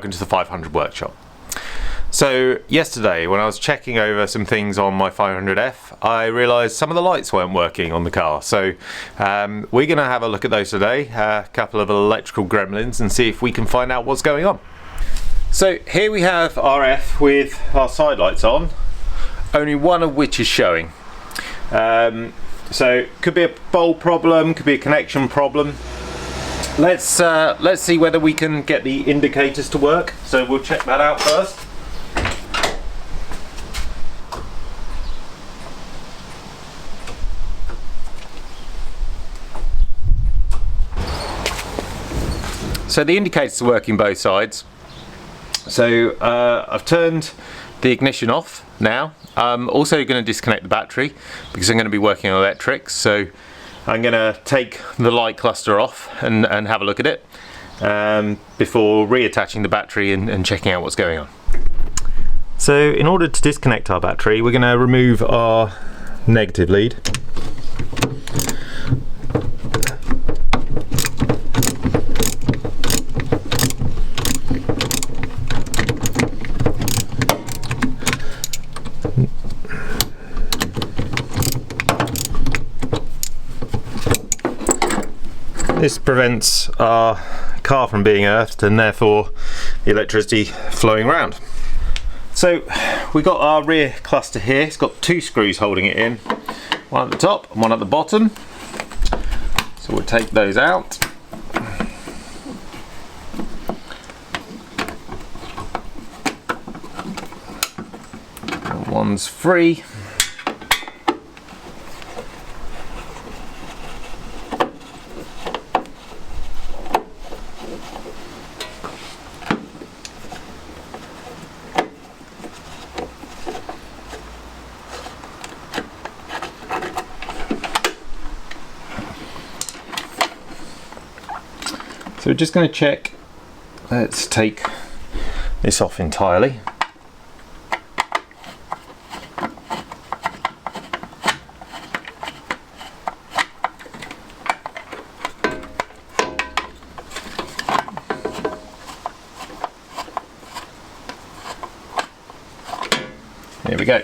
welcome to the 500 workshop. So yesterday when I was checking over some things on my 500F, I realised some of the lights weren't working on the car. So we're going to have a look at those today, a couple of electrical gremlins, and see if we can find out what's going on. So here we have our F with our side lights on, only one of which is showing. So could be a bulb problem, could be a connection problem. Let's see whether we can get the indicators to work. So we'll check that out first. So the indicators are working both sides. So I've turned the ignition off now. I'm also going to disconnect the battery because I'm going to be working on electrics. So I'm going to take the light cluster off and have a look at it before reattaching the battery and checking out what's going on. So in order to disconnect our battery, we're going to remove our negative lead. This prevents our car from being earthed and therefore the electricity flowing around. So we've got our rear cluster here. It's got two screws holding it in, one at the top and one at the bottom. So we'll take those out. One's free. So we're just going to check. Let's take this off entirely. There we go.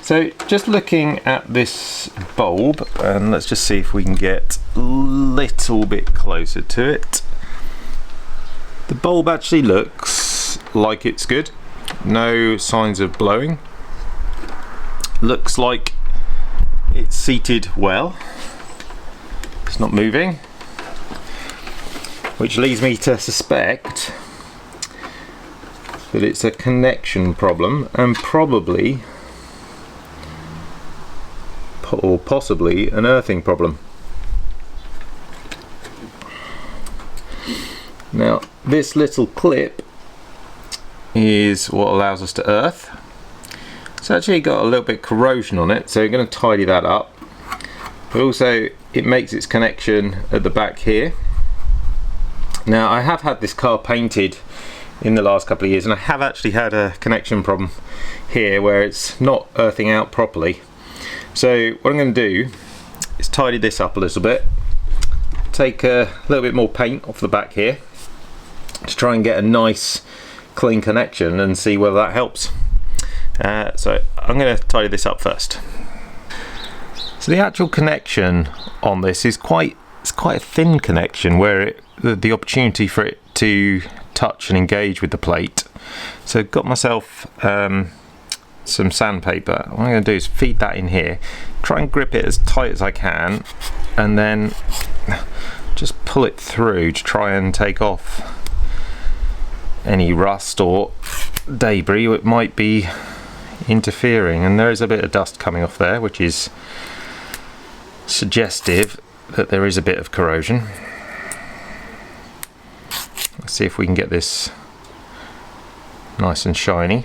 So just looking at this bulb, and let's just see if we can get a little bit closer to it. The bulb actually looks like it's good. No signs of blowing. Looks like it's seated well. It's not moving, which leads me to suspect that it's a connection problem and probably or possibly an earthing problem. Now this little clip is what allows us to earth. It's actually got a little bit of corrosion on it, so we're going to tidy that up, but also it makes its connection at the back here. Now I have had this car painted in the last couple of years and I have actually had a connection problem here where it's not earthing out properly. So what I'm going to do is tidy this up a little bit, take a little bit more paint off the back here to try and get a nice clean connection and see whether that helps. So I'm going to tidy this up first. So the actual connection on this is quite a thin connection where the opportunity for it to touch and engage with the plate. So got myself some sandpaper. What I'm going to do is feed that in here, try and grip it as tight as I can, and then just pull it through to try and take off any rust or debris that might be interfering. And there is a bit of dust coming off there, which is suggestive that there is a bit of corrosion. Let's see if we can get this nice and shiny.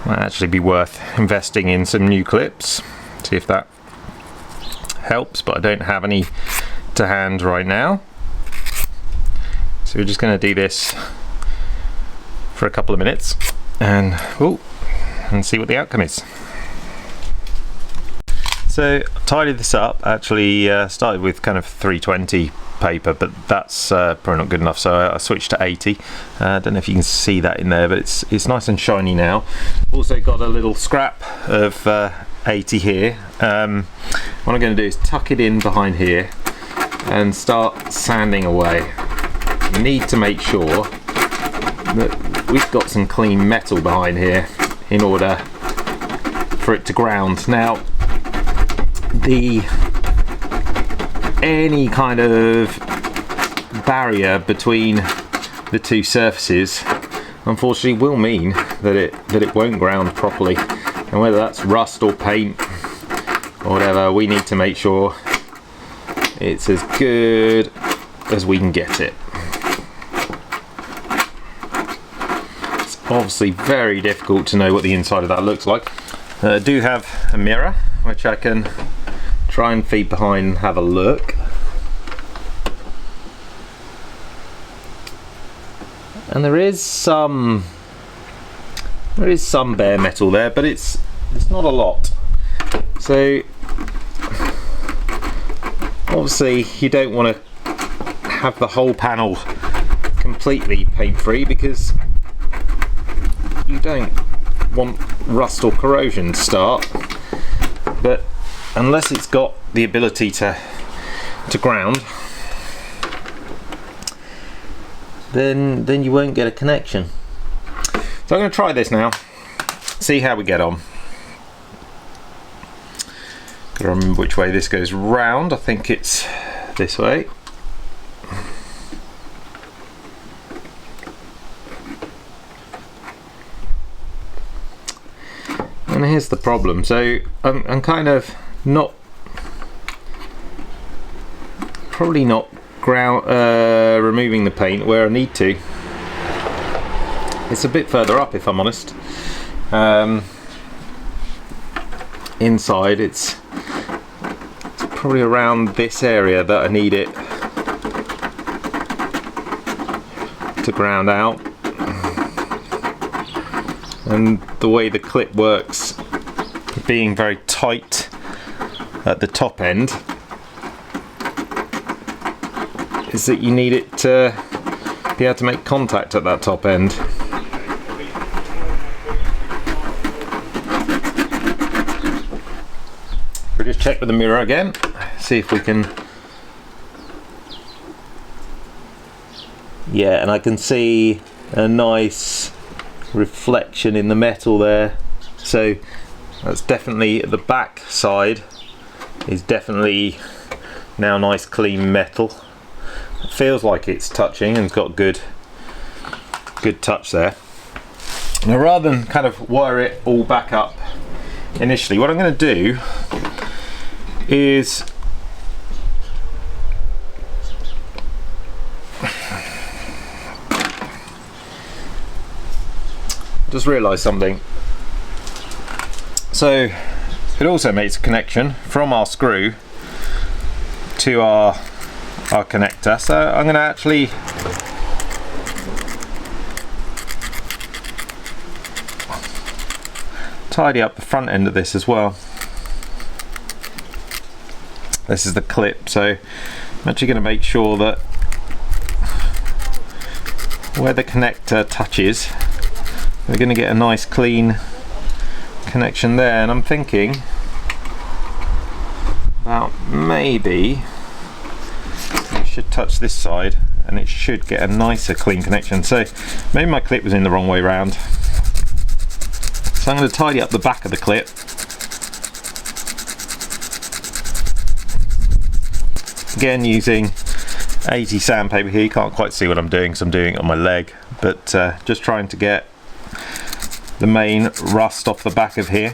Might actually be worth investing in some new clips, see if that helps, but I don't have any to hand right now. So we're just going to do this for a couple of minutes and see what the outcome is. So tidied this up. Actually started with kind of 320 paper, but that's probably not good enough, so I switched to 80. I don't know if you can see that in there, but it's nice and shiny now. Also got a little scrap of 80 here. What I'm going to do is tuck it in behind here and start sanding away. You need to make sure that we've got some clean metal behind here in order for it to ground. Now, any kind of barrier between the two surfaces unfortunately will mean that it won't ground properly, and whether that's rust or paint or whatever, we need to make sure it's as good as we can get it. It's obviously very difficult to know what the inside of that looks like. I do have a mirror which I can try and feed behind and have a look. And there is some bare metal there, but it's not a lot. So obviously you don't want to have the whole panel completely paint free, because you don't want rust or corrosion to start. But unless it's got the ability to ground, then you won't get a connection. So I'm going to try this now, see how we get on. Got to remember which way this goes round. I think it's this way. And here's the problem. So I'm kind of probably not removing the paint where I need to. It's a bit further up, if I'm honest. Inside it's probably around this area that I need it to ground out. And the way the clip works, being very tight at the top end, is that you need it to be able to make contact at that top end. We'll just check with the mirror again, see if we can. Yeah, and I can see a nice reflection in the metal there, so that's definitely the back side is definitely now nice clean metal. It feels like it's touching and it's got good touch there. Now, rather than kind of wire it all back up initially, what I'm going to do is just realised something. So it also makes a connection from our screw to our connector. So I'm going to actually tidy up the front end of this as well. This is the clip, so I'm actually going to make sure that where the connector touches, we're going to get a nice clean connection there. And I'm thinking about maybe you should touch this side and it should get a nicer clean connection. So maybe my clip was in the wrong way round. So I'm going to tidy up the back of the clip. Again, using 80 sandpaper here. You can't quite see what I'm doing because I'm doing it on my leg, but just trying to get the main rust off the back of here.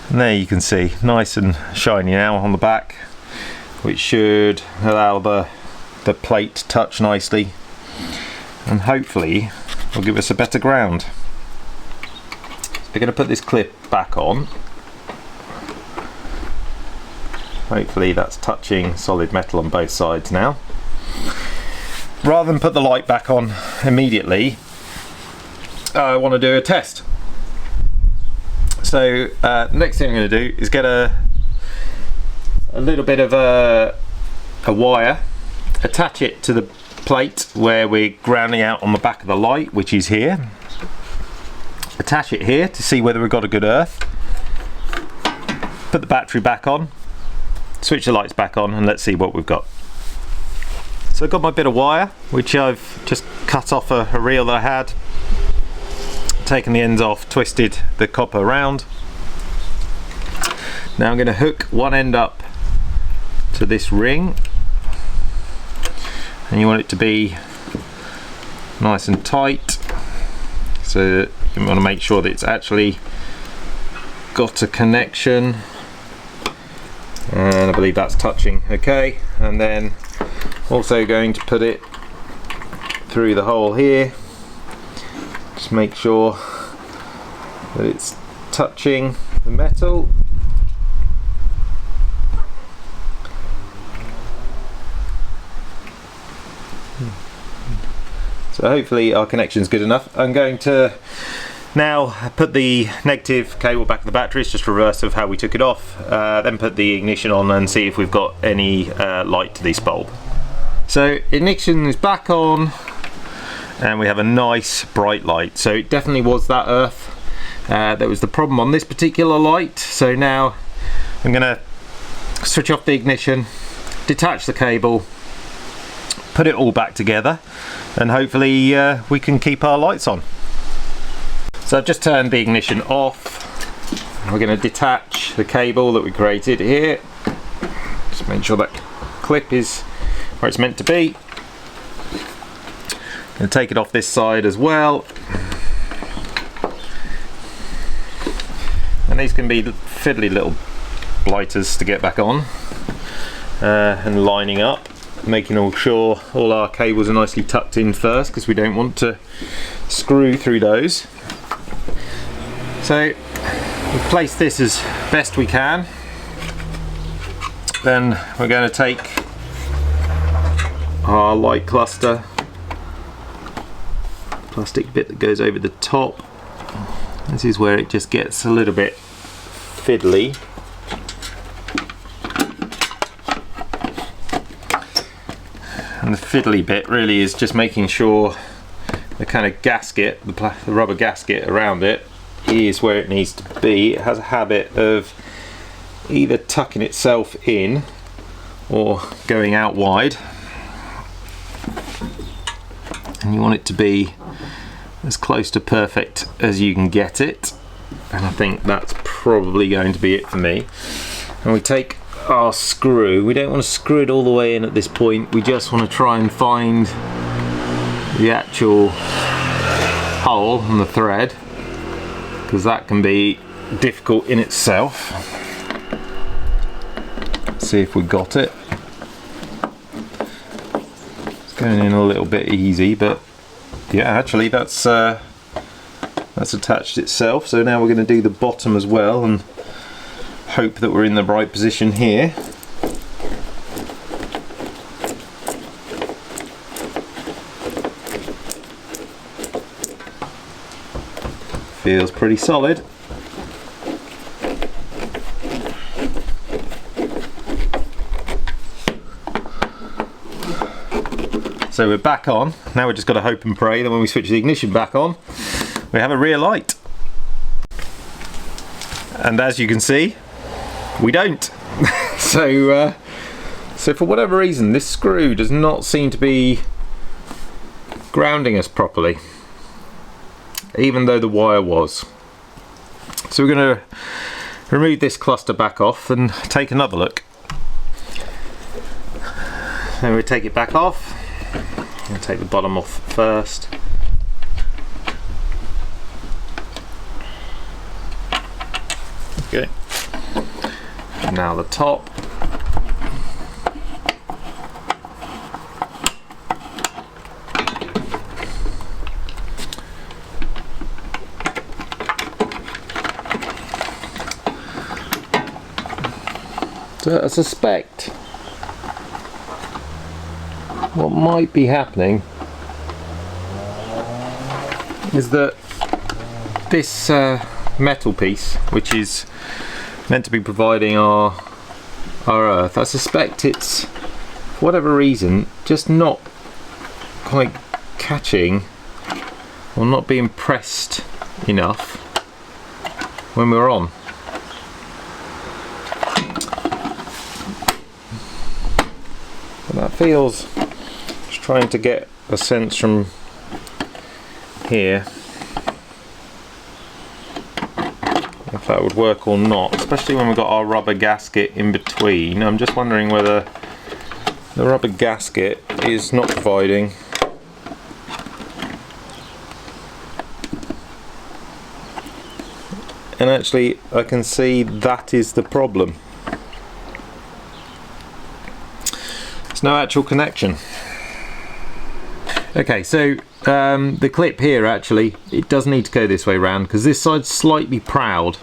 And there you can see, nice and shiny now on the back, which should allow the plate to touch nicely and hopefully will give us a better ground. So we're going to put this clip back on. Hopefully that's touching solid metal on both sides now. rather than put the light back on immediately, I want to do a test. So next thing I'm going to do is get a little bit of a wire, attach it to the plate where we're grounding out on the back of the light, which is here. Attach it here to see whether we've got a good earth. Put the battery back on, switch the lights back on, and let's see what we've got. So I've got my bit of wire, which I've just cut off a reel that I had, taken the ends off, twisted the copper around. Now I'm going to hook one end up to this ring, and you want it to be nice and tight, so that you want to make sure that it's actually got a connection, and I believe that's touching okay. And then also going to put it through the hole here, just make sure that it's touching the metal. So hopefully our connection is good enough. I'm going to now put the negative cable back of the battery. It's just reverse of how we took it off. Then put the ignition on and see if we've got any light to this bulb. So ignition is back on, and we have a nice bright light. So it definitely was that earth that was the problem on this particular light. So now I'm going to switch off the ignition, detach the cable, put it all back together, and hopefully we can keep our lights on. So I've just turned the ignition off. We're going to detach the cable that we created here. Just make sure that clip is where it's meant to be. And take it off this side as well. And these can be fiddly little blighters to get back on, and lining up, making sure all our cables are nicely tucked in first, because we don't want to screw through those. So we've placed this as best we can. Then we're going to take our light cluster, plastic bit that goes over the top. This is where it just gets a little bit fiddly. And the fiddly bit really is just making sure the kind of gasket, the rubber gasket around it, is where it needs to be. It has a habit of either tucking itself in or going out wide, and you want it to be as close to perfect as you can get it, and I think that's probably going to be it for me. And we take our screw. We don't want to screw it all the way in at this point, we just want to try and find the actual hole and the thread, because that can be difficult in itself. Let's see if we got it. It's going in a little bit easy, but yeah, actually that's attached itself. So now we're going to do the bottom as well and hope that we're in the right position here. Feels pretty solid. So we're back on. Now we've just got to hope and pray that when we switch the ignition back on, we have a rear light. And as you can see, we don't. So for whatever reason, this screw does not seem to be grounding us properly, even though the wire was. So we're going to remove this cluster back off and take another look. Then we take it back off. I'll take the bottom off first. Okay. And now the top. So I suspect what might be happening is that this metal piece, which is meant to be providing our earth, I suspect it's, for whatever reason, just not quite catching or not being pressed enough when we're on. But that feels, just trying to get a sense from here if that would work or not, especially when we've got our rubber gasket in between. I'm just wondering whether the rubber gasket is not providing and actually I can see that is the problem. There's no actual connection. Okay, so the clip here, actually, it does need to go this way round because this side's slightly proud,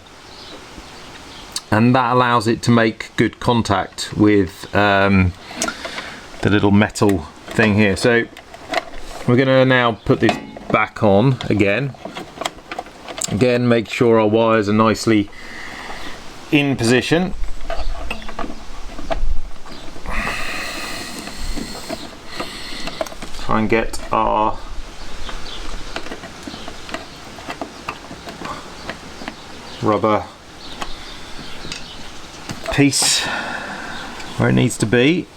and that allows it to make good contact with the little metal thing here. So we're going to now put this back on again. Again, make sure our wires are nicely in position. Try and get our rubber piece where it needs to be.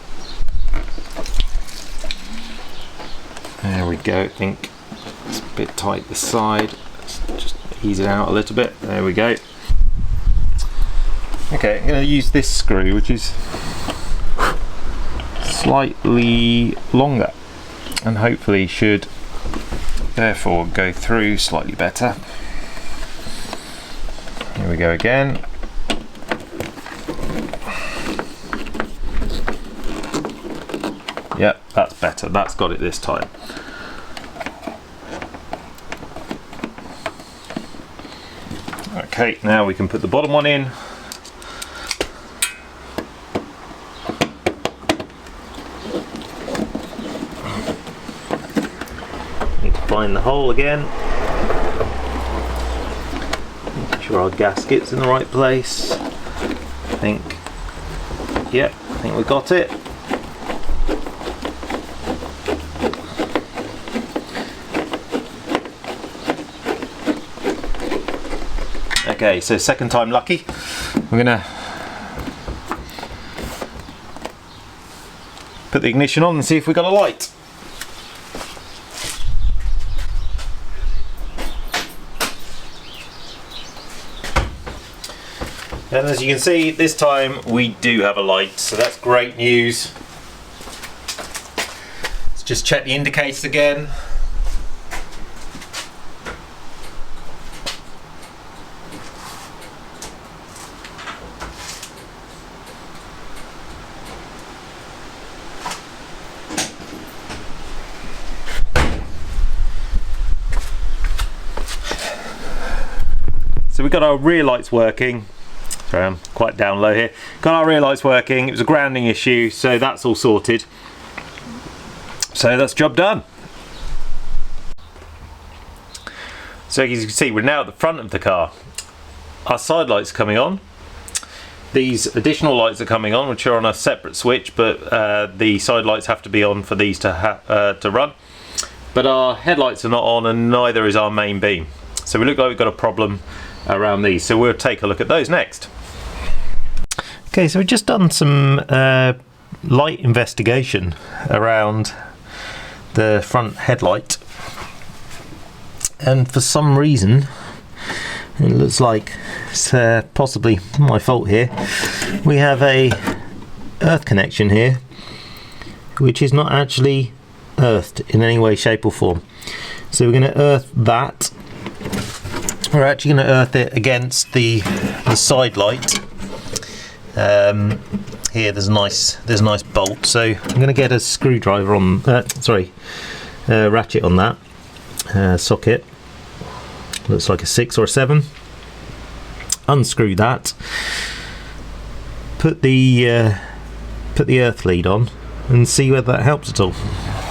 There we go. I think it's a bit tight this side. Let's just ease it out a little bit. There we go. Okay, I'm going to use this screw, which is slightly longer and hopefully should therefore go through slightly better. Here we go again. Yep, that's better. That's got it this time. Okay, now we can put the bottom one in. Need to find the hole again. Make sure our gasket's in the right place. I think, yep, I think we got it. Okay, so second time lucky. We're gonna put the ignition on and see if we got a light. And as you can see, this time we do have a light, so that's great news. Let's just check the indicators again. So we've got our rear lights working. Sorry, I'm quite down low here. Got our rear lights working. It was a grounding issue, so that's all sorted. So that's job done. So as you can see, we're now at the front of the car. Our side lights are coming on. These additional lights are coming on, which are on a separate switch, but the side lights have to be on for these to run. But our headlights are not on, and neither is our main beam. So we look like we've got a problem around these, so we'll take a look at those next. Okay, so we've just done some light investigation around the front headlight, and for some reason it looks like it's possibly my fault here. We have a earth connection here which is not actually earthed in any way, shape or form. So we're going to earth that. We're actually going to earth it against the side light. Here there's a nice bolt, so I'm going to get a screwdriver on ratchet on that socket. Looks like a 6 or a 7. Unscrew that. Put the earth lead on, and see whether that helps at all.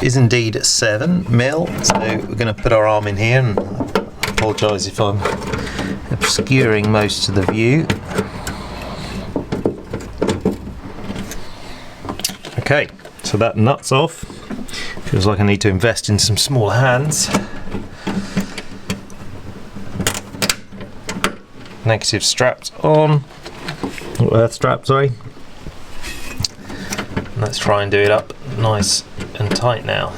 It is indeed 7mm, so we're going to put our arm in here, and I apologise if I'm obscuring most of the view. Okay, so that nut's off. Feels like I need to invest in some smaller hands. Negative straps on, or earth strap, sorry. Let's try and do it up nice and tight now.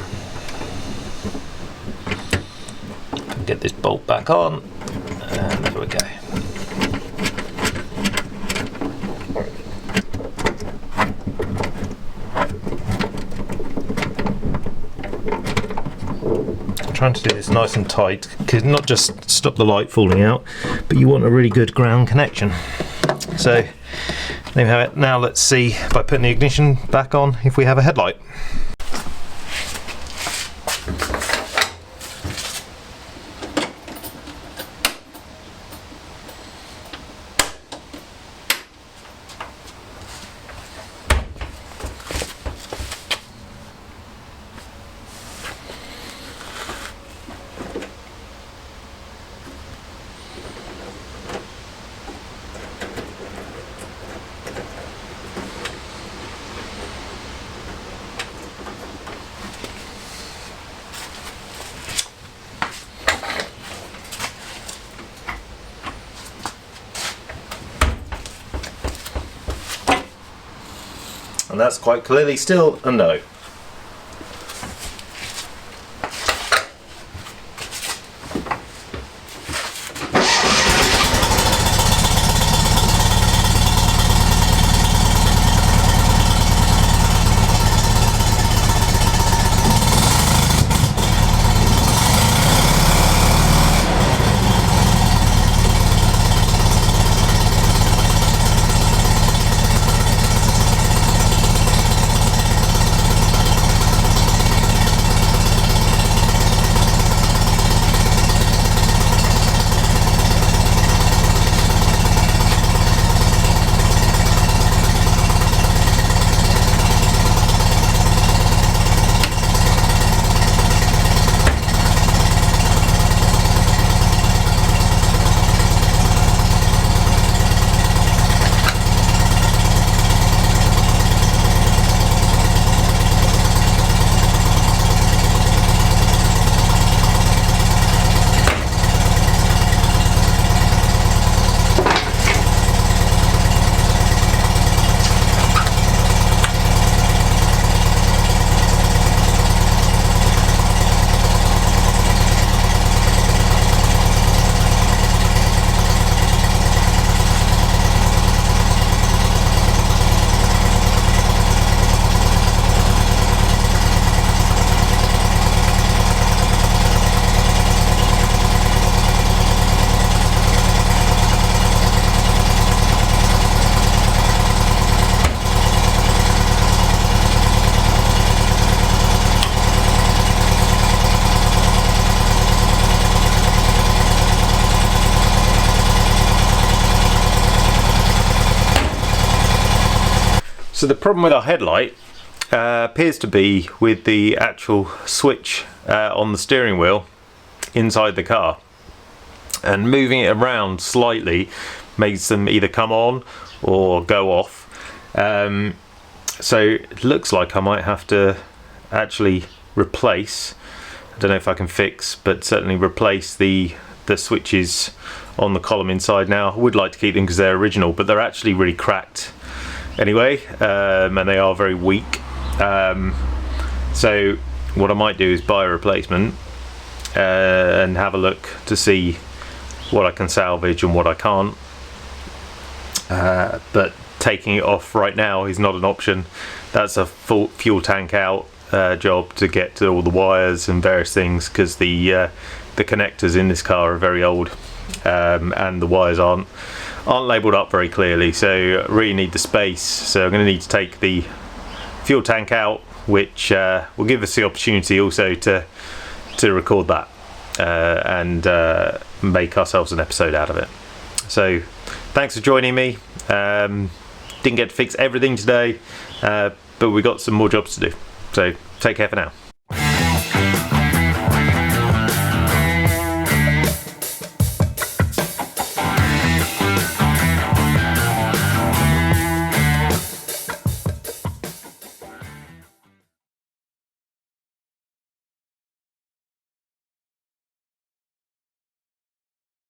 Get this bolt back on, and there we go. Trying to do this nice and tight, because not just stop the light falling out, but you want a really good ground connection. So there we have it. Now let's see, by putting the ignition back on, if we have a headlight. And that's quite clearly still a no. So the problem with our headlight appears to be with the actual switch on the steering wheel inside the car, and moving it around slightly makes them either come on or go off. So it looks like I might have to actually replace, I don't know if I can fix, but certainly replace the switches on the column inside. Now I would like to keep them because they're original, but they're actually really cracked anyway, and they are very weak. So what I might do is buy a replacement and have a look to see what I can salvage and what I can't, but taking it off right now is not an option. That's a full fuel tank out job to get to all the wires and various things, because the connectors in this car are very old, and the wires aren't labelled up very clearly, so I really need the space. So I'm going to need to take the fuel tank out, which will give us the opportunity also to record that and make ourselves an episode out of it. So thanks for joining me. Didn't get to fix everything today, but we've got some more jobs to do. So take care for now.